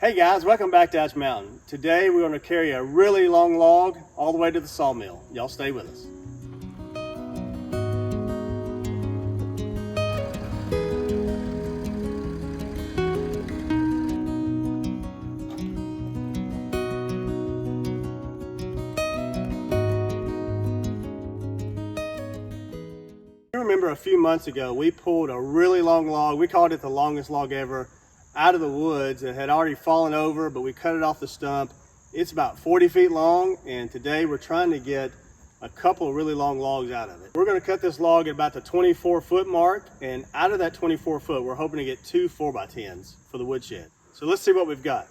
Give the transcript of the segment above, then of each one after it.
Hey guys, welcome back to Ouch Mountain. Today we're going to carry a really long log all the way to the sawmill. Y'all stay with us. You remember a few months ago we pulled a really long log, we called it the longest log ever, out of the woods. It had already fallen over, but we cut it off the stump. It's about 40 feet long, and today we're trying to get a couple of really long logs out of it. We're going to cut this log at about the 24-foot mark, and out of that 24 foot we're hoping to get 2 4x10s for the woodshed. So let's see what we've got.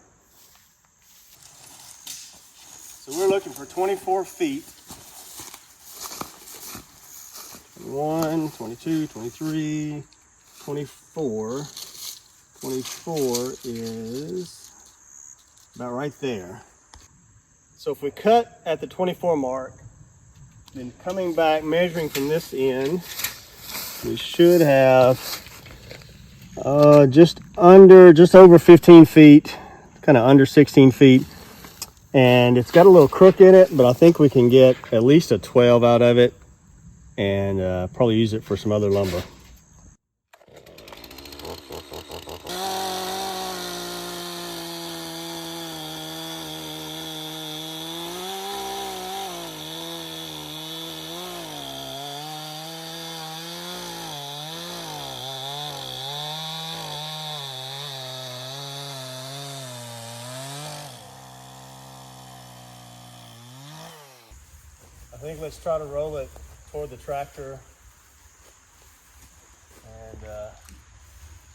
So we're looking for 24 feet. 21, 22, 23, 24. 24 is about right there. So if we cut at the 24 mark, then coming back, measuring from this end, we should have just over 15 feet, kind of under 16 feet. And it's got a little crook in it, but I think we can get at least a 12 out of it and probably use it for some other lumber. I think let's try to roll it toward the tractor and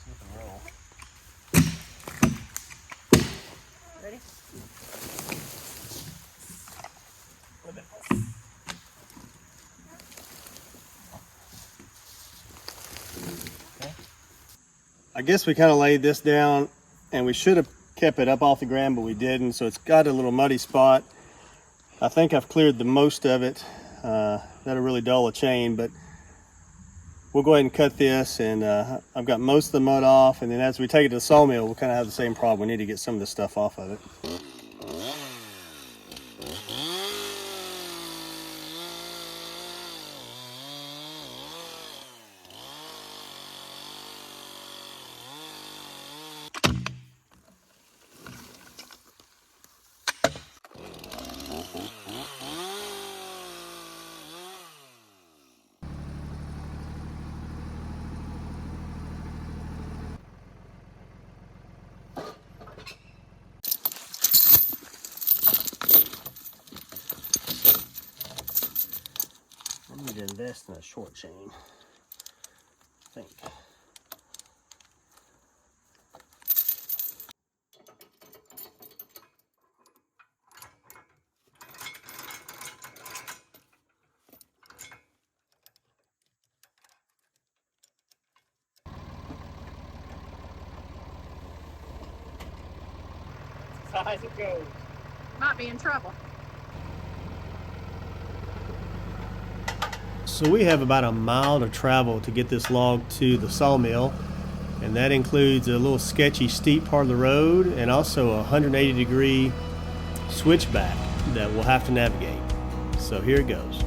see if it roll. Ready? Okay. I guess we kind of laid this down and we should have kept it up off the ground, but we didn't, so it's got a little muddy spot. I think I've cleared the most of it. That'll really dull a chain, but we'll go ahead and cut this, and I've got most of the mud off, and then as we take it to the sawmill, we'll kind of have the same problem. We need to get some of this stuff off of it. I need to invest in a short chain, I think. That's as high as it goes. Might be in trouble. So we have about a mile to travel to get this log to the sawmill, and that includes a little sketchy steep part of the road and also a 180-degree switchback that we'll have to navigate. So here it goes.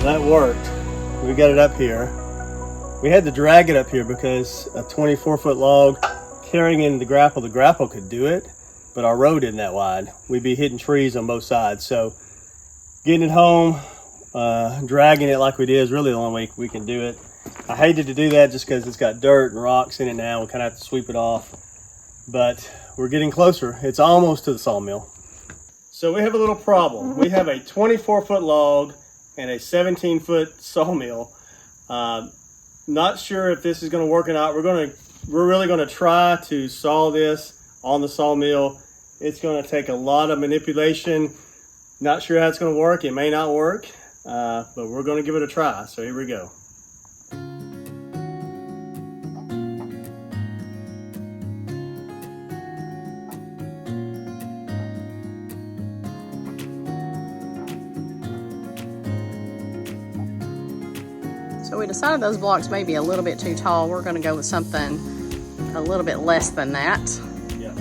That worked. We got it up here. We had to drag it up here because a 24-foot log carrying in the grapple could do it, but our road isn't that wide. We'd be hitting trees on both sides. So getting it home, dragging it like we did is really the only way we can do it. I hated to do that just because it's got dirt and rocks in it now. We kind of have to sweep it off, but we're getting closer. It's almost to the sawmill. So we have a little problem. We have a 24-foot log and a 17-foot sawmill. Not sure if this is going to work or not. We're really going to try to saw this on the sawmill. It's going to take a lot of manipulation. Not sure how it's going to work. It may not work, but we're going to give it a try. So here we go. So we decided those blocks may be a little bit too tall. We're going to go with something a little bit less than that. Yeah.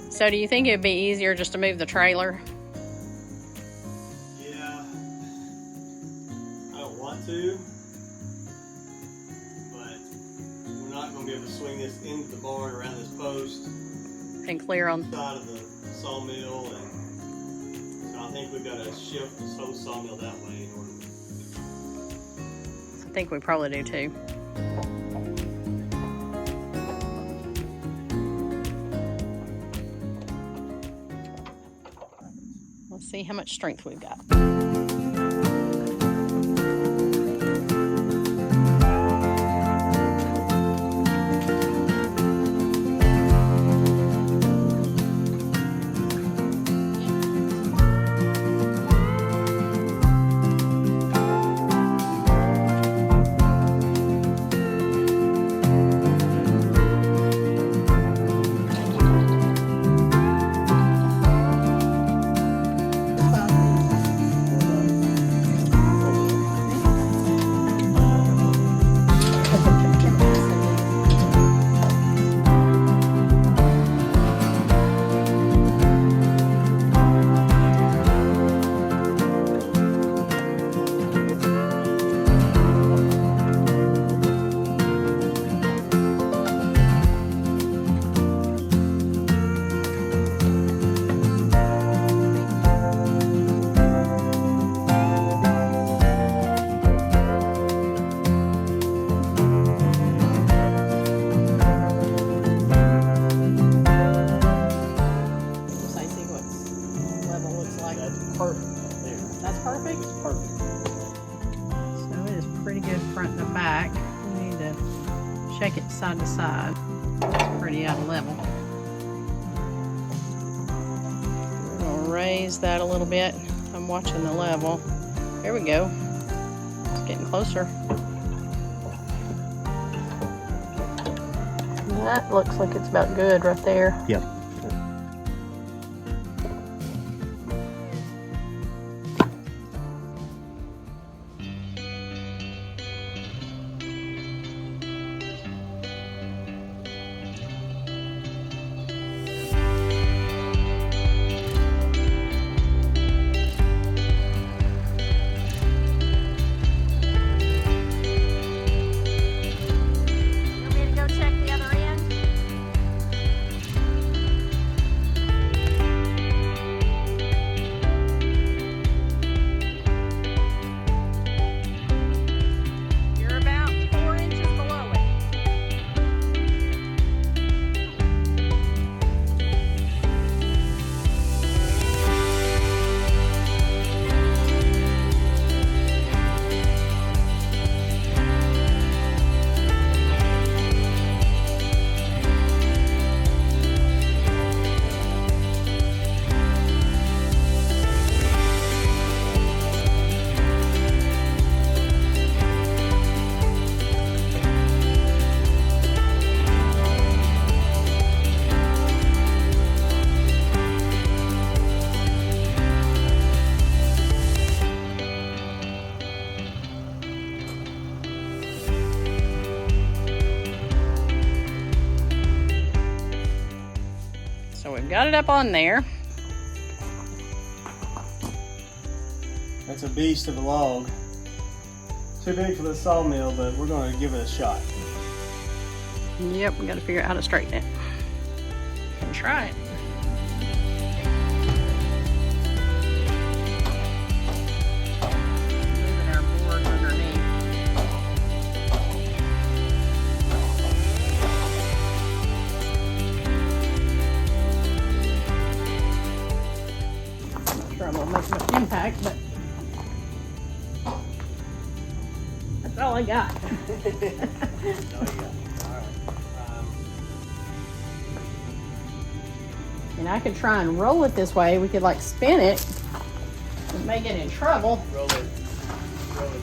So do you think it'd be easier just to move the trailer? Yeah. I don't want to, but we're not going to be able to swing this into the barn around this post And clear on. side of the sawmill, and so I think we've got to shift this whole sawmill that way in order. I think we probably do too. Let's see how much strength we've got. That's perfect? Perfect. So it is pretty good front and back. We need to shake it side to side. It's pretty out of level. We're gonna raise that a little bit. I'm watching the level. There we go. It's getting closer. That looks like it's about good right there. Yep. it up on there. That's a beast of a log. Too big for the sawmill, but we're going to give it a shot. Yep, we got to figure out how to straighten it. And try it. Moving our board underneath. I'm not sure I'm going to make much impact, but that's all I got. And I could try and roll it this way. We could like spin it and may get in trouble. Roll it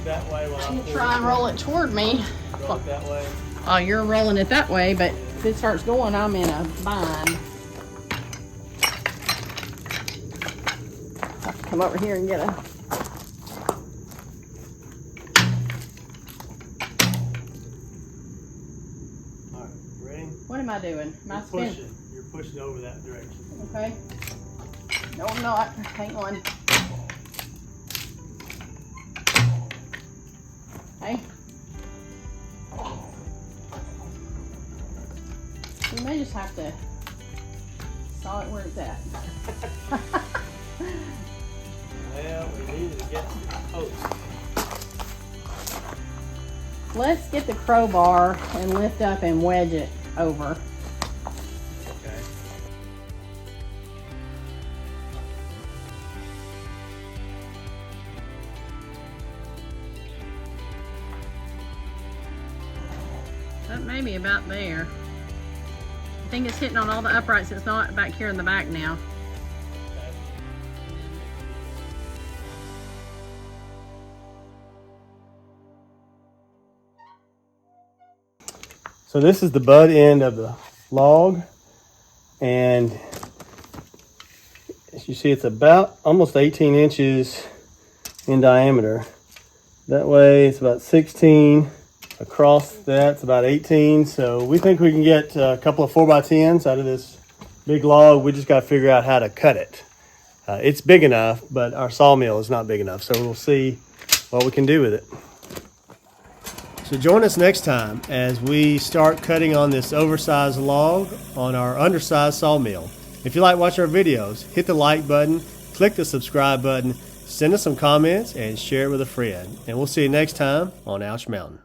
that way while I'm Try and roll it toward me. Roll it that way. Oh, you're rolling it that way, but if it starts going, I'm in a bind. I'll have to come over here and get a... All right, ready? What am I doing? Am I spinning? You're pushing over that direction. Okay. No, I'm not. Hang on. Okay. We may just have to saw it where it's at. Well, we needed to get to the post. Let's get the crowbar and lift up and wedge it over. Okay. That may be about there. I think it's hitting on all the uprights. It's not back here in the back now. So this is the butt end of the log, and as you see, it's about almost 18 inches in diameter. That way it's about 16. Across that's about 18. So we think we can get a couple of 4x10s out of this big log. We just got to figure out how to cut it. It's big enough, but our sawmill is not big enough. So we'll see what we can do with it. So join us next time as we start cutting on this oversized log on our undersized sawmill. If you like watching our videos, hit the like button, click the subscribe button, send us some comments, and share it with a friend. And we'll see you next time on Ouch Mountain.